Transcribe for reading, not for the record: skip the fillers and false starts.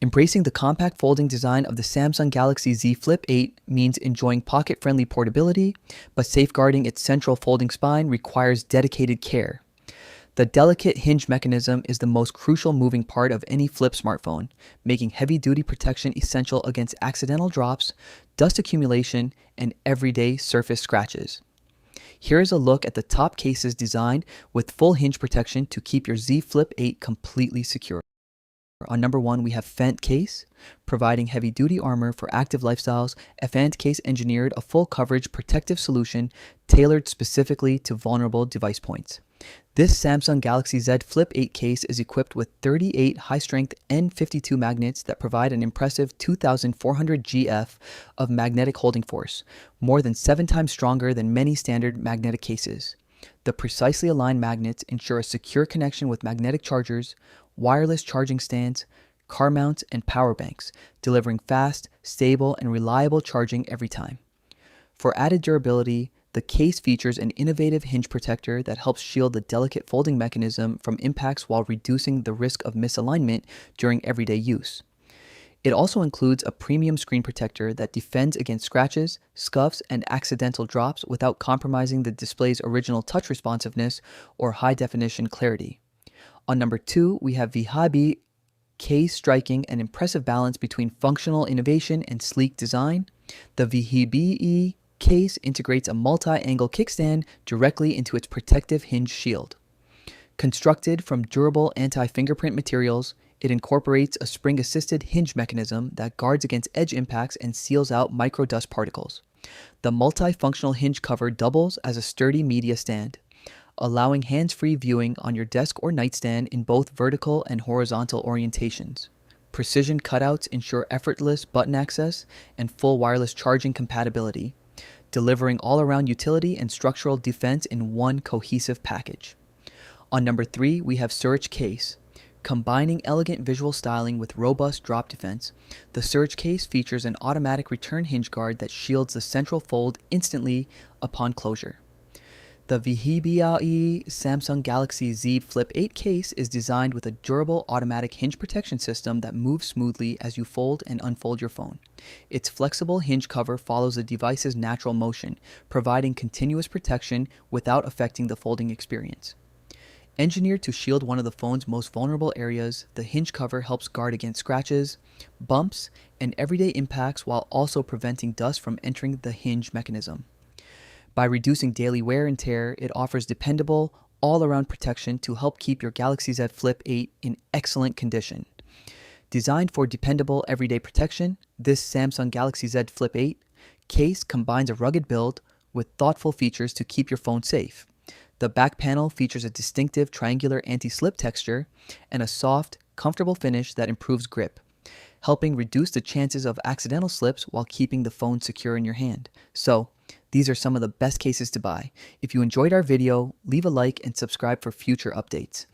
Embracing the compact folding design of the Samsung Galaxy Z Flip 8 means enjoying pocket-friendly portability, but safeguarding its central folding spine requires dedicated care. The delicate hinge mechanism is the most crucial moving part of any flip smartphone, making heavy-duty protection essential against accidental drops, dust accumulation, and everyday surface scratches. Here is a look at the top cases designed with full hinge protection to keep your Z Flip 8 completely secure. On number 1, we have Fntcase, providing heavy-duty armor for active lifestyles. Fntcase engineered a full-coverage protective solution tailored specifically to vulnerable device points. This Samsung Galaxy Z Flip 8 case is equipped with 38 high-strength N52 magnets that provide an impressive 2,400 GF of magnetic holding force, more than 7 times stronger than many standard magnetic cases. The precisely aligned magnets ensure a secure connection with magnetic chargers, wireless charging stands, car mounts, and power banks, delivering fast, stable, and reliable charging every time. For added durability, the case features an innovative hinge protector that helps shield the delicate folding mechanism from impacts while reducing the risk of misalignment during everyday use. It also includes a premium screen protector that defends against scratches, scuffs, and accidental drops without compromising the display's original touch responsiveness or high-definition clarity. On number 2, we have Vihibii Case, striking an impressive balance between functional innovation and sleek design. The Vihibii Case integrates a multi-angle kickstand directly into its protective hinge shield. Constructed from durable anti-fingerprint materials, it incorporates a spring-assisted hinge mechanism that guards against edge impacts and seals out micro-dust particles. The multifunctional hinge cover doubles as a sturdy media stand, allowing hands-free viewing on your desk or nightstand in both vertical and horizontal orientations. Precision cutouts ensure effortless button access and full wireless charging compatibility, delivering all-around utility and structural defense in one cohesive package. On number 3, we have Suritch Case. Combining elegant visual styling with robust drop defense, the Suritch Case features an automatic return hinge guard that shields the central fold instantly upon closure. The Vihibii Samsung Galaxy Z Flip 8 case is designed with a durable automatic hinge protection system that moves smoothly as you fold and unfold your phone. Its flexible hinge cover follows the device's natural motion, providing continuous protection without affecting the folding experience. Engineered to shield one of the phone's most vulnerable areas, the hinge cover helps guard against scratches, bumps, and everyday impacts while also preventing dust from entering the hinge mechanism. By reducing daily wear and tear, it offers dependable, all-around protection to help keep your Galaxy Z Flip 8 in excellent condition. Designed for dependable everyday protection, this Samsung Galaxy Z Flip 8 case combines a rugged build with thoughtful features to keep your phone safe. The back panel features a distinctive triangular anti-slip texture and a soft, comfortable finish that improves grip, helping reduce the chances of accidental slips while keeping the phone secure in your hand. So, these are some of the best cases to buy. If you enjoyed our video, leave a like and subscribe for future updates.